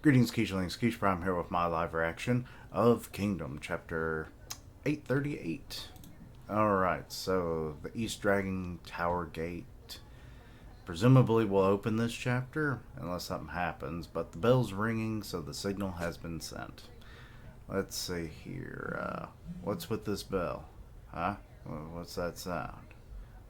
Greetings, Keechlings. Keech Prime here with my live reaction of Kingdom, chapter 838. Alright, so the East Dragon Tower Gate presumably will open this chapter, unless something happens, but the bell's ringing, so the signal has been sent. Let's see here. What's with this bell? Huh? What's that sound?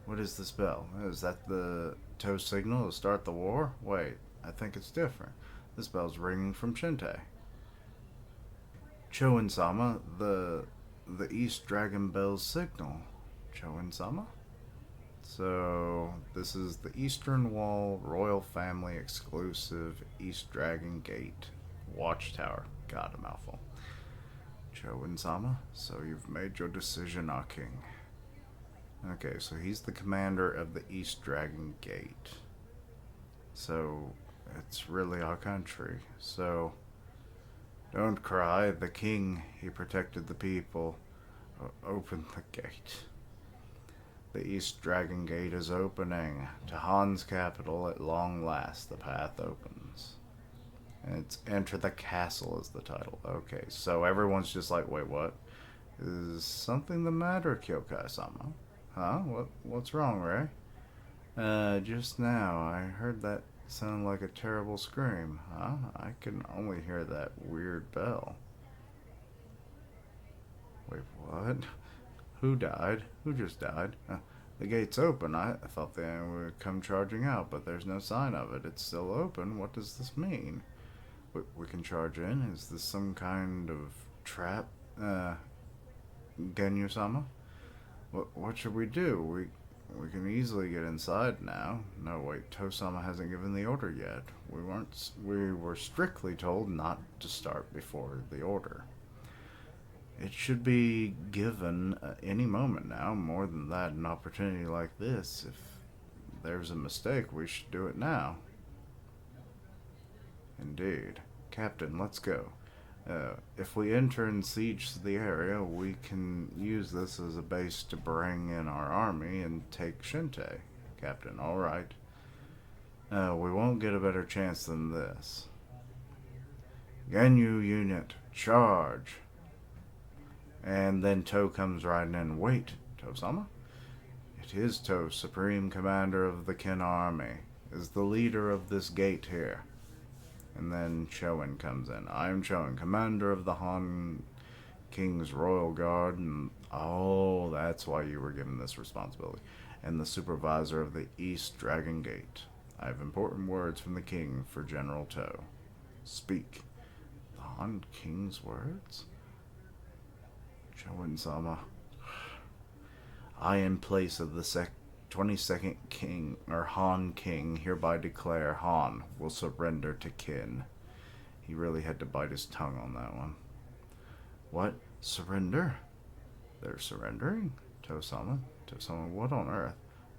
What is this bell? Is that the tow signal to start the war? Wait, I think it's different. This bell's ringing from Shinte. Choin-sama, the East Dragon Bell's signal. Choin-sama? So, this is the Eastern Wall Royal Family exclusive East Dragon Gate Watchtower. God, a mouthful. Choin-sama, so you've made your decision, our king. Okay, so he's the commander of the East Dragon Gate. So, it's really our country. So, don't cry. The king, he protected the people. Open the gate. The East Dragon Gate is opening. To Han's capital at long last, the path opens. And it's Enter the Castle is the title. Okay, so everyone's just like, wait, what? Is something the matter, Kyokai-sama? Huh? What's wrong, Ray? Just now, I heard that sound like a terrible scream. Huh? I can only hear that weird bell. Wait, what? Who died? Who just died? The gate's open. I thought they would come charging out, but there's no sign of it. It's still open. What does this mean? We can charge in? Is this some kind of trap? Genyu-sama? What should we do? We can easily get inside now. No, wait, Tosama hasn't given the order yet. We were strictly told not to start before the order. It should be given any moment now. More than that, an opportunity like this. If there's a mistake, we should do it now. Indeed. Captain, let's go. If we enter and siege the area, we can use this as a base to bring in our army and take Shinte. Captain, alright. We won't get a better chance than this. Genyu unit, charge! And then To comes riding in. Wait, To-sama? It is To, Supreme Commander of the Kin Army, is the leader of this gate here. And then Choin comes in. I am Choin, commander of the Han King's Royal Guard, and oh, that's why you were given this responsibility. And the supervisor of the East Dragon Gate. I have important words from the king for General To. Speak. The Han King's words? Choin-sama. I, in place of the 22nd King, or Han King, hereby declare Han will surrender to Kin. He really had to bite his tongue on that one. What? Surrender? They're surrendering? To-sama? To-sama, what on earth?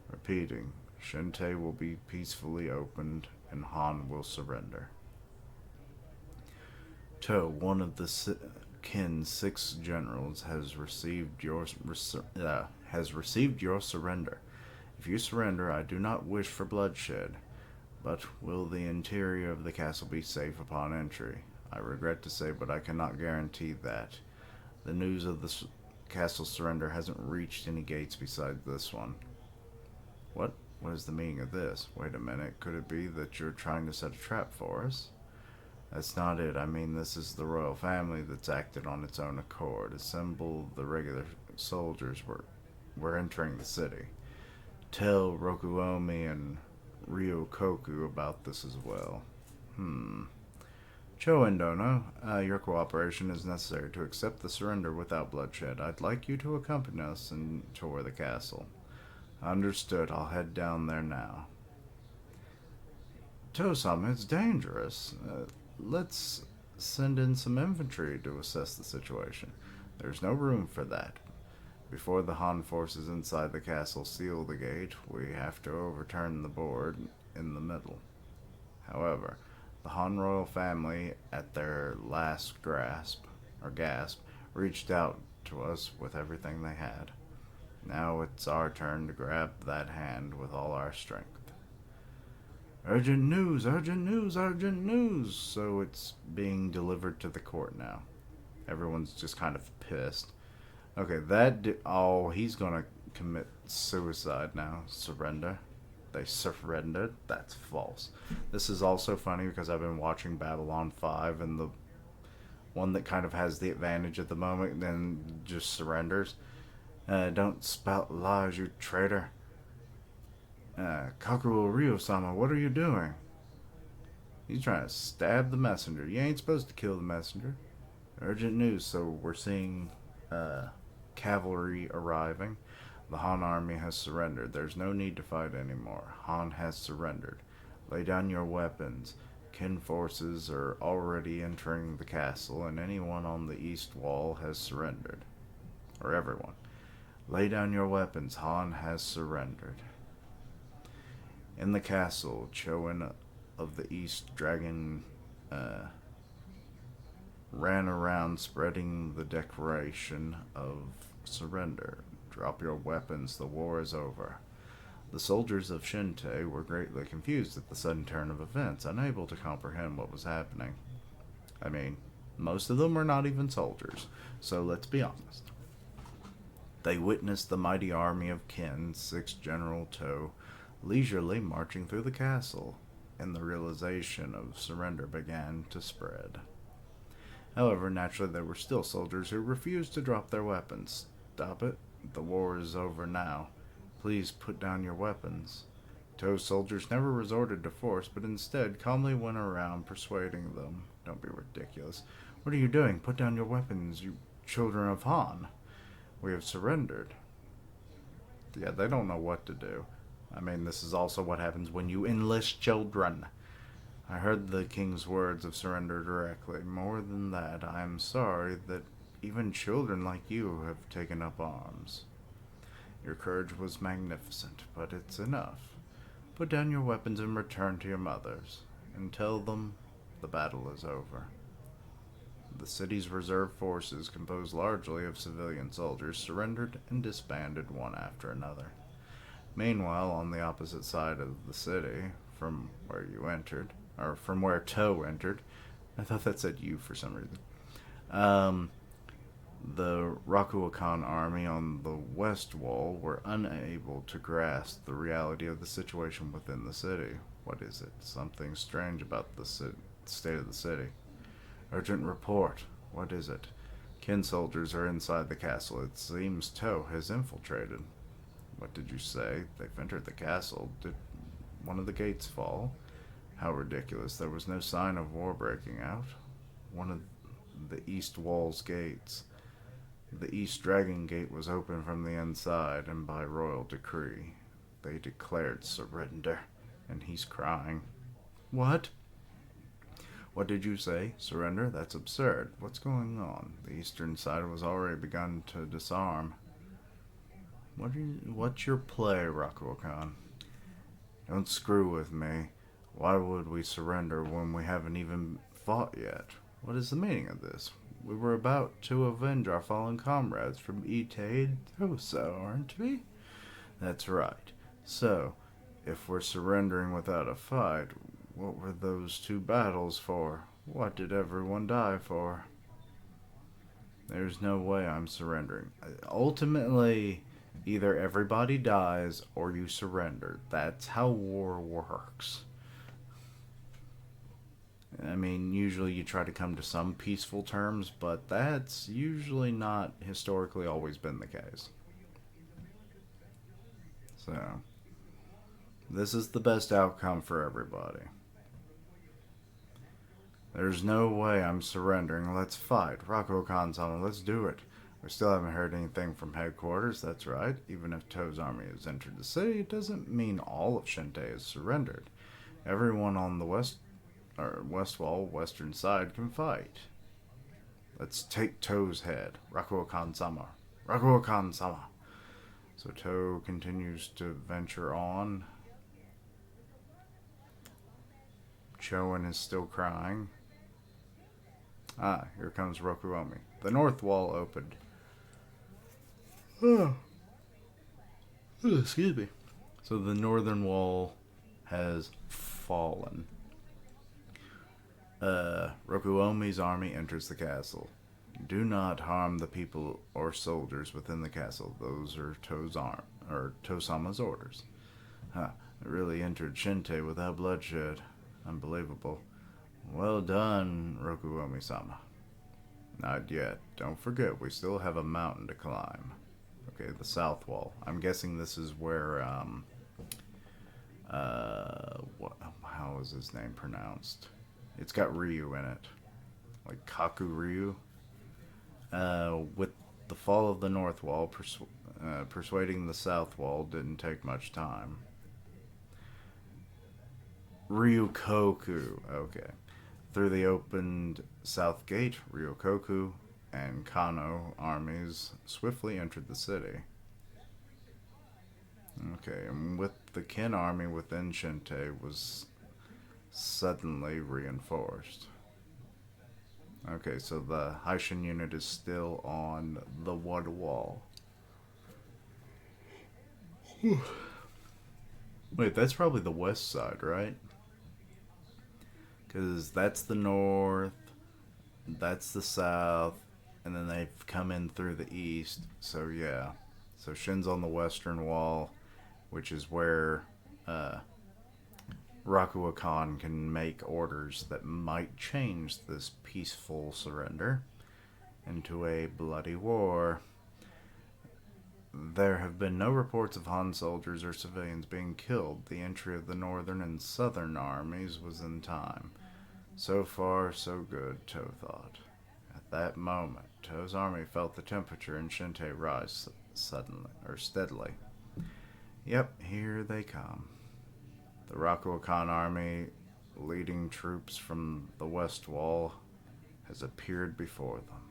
Repeating, Shinte will be peacefully opened, and Han will surrender. To, one of the Kin's 6 generals, has received your surrender. If you surrender, I do not wish for bloodshed, but will the interior of the castle be safe upon entry? I regret to say, but I cannot guarantee that. The news of the castle's surrender hasn't reached any gates besides this one. What? What is the meaning of this? Wait a minute, could it be that you're trying to set a trap for us? That's not it. I mean, this is the royal family that's acted on its own accord. Assemble the regular soldiers. We're entering the city. Tell Rokuomi and Ryokoku about this as well. Choin Dono, your cooperation is necessary to accept the surrender without bloodshed. I'd like you to accompany us and tour the castle. Understood. I'll head down there now. To-sama, it's dangerous. Let's send in some infantry to assess the situation. There's no room for that. Before the Han forces inside the castle seal the gate, we have to overturn the board in the middle. However, the Han royal family, at their last gasp, reached out to us with everything they had. Now it's our turn to grab that hand with all our strength. Urgent news, urgent news, urgent news. So it's being delivered to the court now. Everyone's just kind of pissed. Okay, oh, he's gonna commit suicide now. Surrender. They surrendered. That's false. This is also funny because I've been watching Babylon 5, and the one that kind of has the advantage at the moment then just surrenders. Don't spout lies, you traitor. Kakuo Ryo-sama, what are you doing? He's trying to stab the messenger. You ain't supposed to kill the messenger. Urgent news, so we're seeing cavalry arriving. The Han army has surrendered. There's no need to fight anymore. Han has surrendered. Lay down your weapons. Qin forces are already entering the castle, and anyone on the east wall has surrendered. Or everyone. Lay down your weapons. Han has surrendered. In the castle, Chowen of the East Dragon ran around spreading the declaration of surrender. Drop your weapons, the war is over. The soldiers of Shinte were greatly confused at the sudden turn of events, unable to comprehend what was happening. I mean, most of them were not even soldiers, so let's be honest. They witnessed the mighty army of Qin, 6th General To, leisurely marching through the castle, and the realization of surrender began to spread. However, naturally there were still soldiers who refused to drop their weapons. Stop it. The war is over now. Please put down your weapons. To's soldiers never resorted to force, but instead calmly went around persuading them. Don't be ridiculous. What are you doing? Put down your weapons, you children of Han. We have surrendered. Yeah, they don't know what to do. I mean, this is also what happens when you enlist children. I heard the king's words of surrender directly. More than that, I am sorry that even children like you have taken up arms. Your courage was magnificent, but it's enough. Put down your weapons and return to your mothers, and tell them the battle is over. The city's reserve forces, composed largely of civilian soldiers, surrendered and disbanded one after another. Meanwhile, on the opposite side of the city, from where you entered, or from where To entered, I thought that said you for some reason, the Rakuokan army on the west wall were unable to grasp the reality of the situation within the city. What is it? Something strange about the state of the city. Urgent report. What is it? Qin soldiers are inside the castle. It seems To has infiltrated. What did you say? They've entered the castle. Did one of the gates fall? How ridiculous. There was no sign of war breaking out. One of the east wall's gates. The East Dragon Gate was open from the inside, and by royal decree, they declared surrender, and he's crying. What? What did you say? Surrender? That's absurd. What's going on? The eastern side was already begun to disarm. What's your play, Rakuokan? Don't screw with me. Why would we surrender when we haven't even fought yet? What is the meaning of this? We were about to avenge our fallen comrades from Ite Tosa, aren't we? That's right. So, if we're surrendering without a fight, what were those 2 battles for? What did everyone die for? There's no way I'm surrendering. Ultimately, either everybody dies or you surrender. That's how war works. I mean, usually you try to come to some peaceful terms, but that's usually not historically always been the case. So, this is the best outcome for everybody. There's no way I'm surrendering. Let's fight. Rakuokan-sama, let's do it. We still haven't heard anything from headquarters, that's right. Even if To's army has entered the city, it doesn't mean all of Shinte has surrendered. Everyone on the west wall, western side, can fight. Let's take To's head. Rakuokan-sama. Rakuokan-sama. So To continues to venture on. Chowen is still crying. Here comes Rokuomi. The north wall opened. Excuse me. So the northern wall has fallen. Rokuomi's army enters the castle. Do not harm the people or soldiers within the castle. Those are Tosama's orders. Huh. It really entered Shinte without bloodshed. Unbelievable. Well done, Rokuomi-sama. Not yet. Don't forget, we still have a mountain to climb. Okay, the south wall. I'm guessing this is where, how is his name pronounced? It's got Ryu in it. Like Kaku Ryu. With the fall of the north wall, persuading the south wall didn't take much time. Ryukoku. Okay. Through the opened south gate, Ryokoku and Kano armies swiftly entered the city. Okay, and with the Kin army within Shinte was suddenly reinforced. Okay, so the Haishin unit is still on the wood wall. Wait, that's probably the west side, right? Because that's the north, that's the south, and then they've come in through the east. So yeah, so Shin's on the western wall, which is where Rakuo Khan can make orders that might change this peaceful surrender into a bloody war. There have been no reports of Han soldiers or civilians being killed. The entry of the northern and southern armies was in time. So far, so good, To thought. At that moment, To's army felt the temperature in Shinte rise steadily. Yep, here they come. The Rakuo Khan army, leading troops from the west wall, has appeared before them.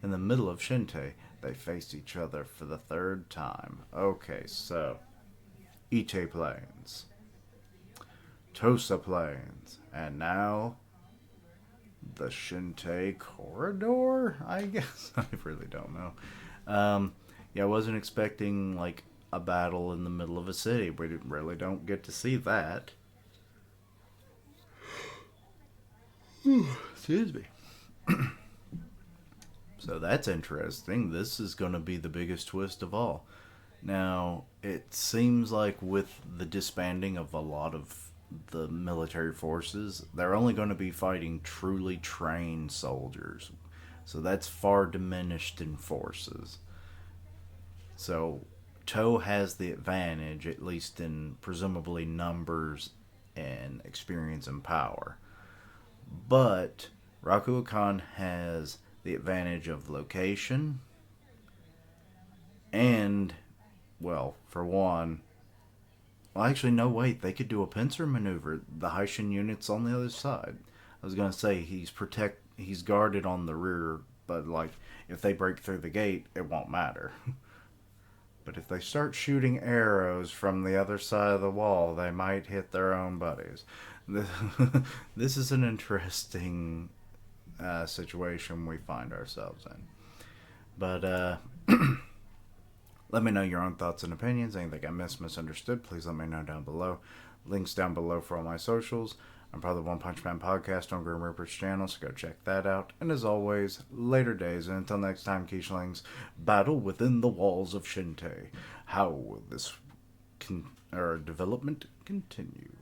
In the middle of Shinte, they face each other for the third time. Okay, so Ite Plains, Tosa Plains, and now the Shinte Corridor, I guess? I really don't know. Yeah, I wasn't expecting, like, a battle in the middle of a city. We really don't get to see that. Excuse me. So that's interesting. This is going to be the biggest twist of all. Now, it seems like with the disbanding of a lot of the military forces, they're only going to be fighting truly trained soldiers. So that's far diminished in forces. So To has the advantage, at least in presumably numbers and experience and power. But Rakuo Khan has the advantage of location and, well, for one, well, actually, no, wait, they could do a pincer maneuver. The Haishin unit's on the other side. I was going to say he's guarded on the rear, but, like, if they break through the gate, it won't matter. But if they start shooting arrows from the other side of the wall, they might hit their own buddies. This is an interesting situation we find ourselves in. But let me know your own thoughts and opinions. Anything I misunderstood, please let me know down below. Links down below for all my socials. I'm part of the One Punch Man podcast on Grim Reaper's channel, so go check that out. And as always, later days, and until next time, Quicheling, battle within the walls of Shinte. How will this development continue?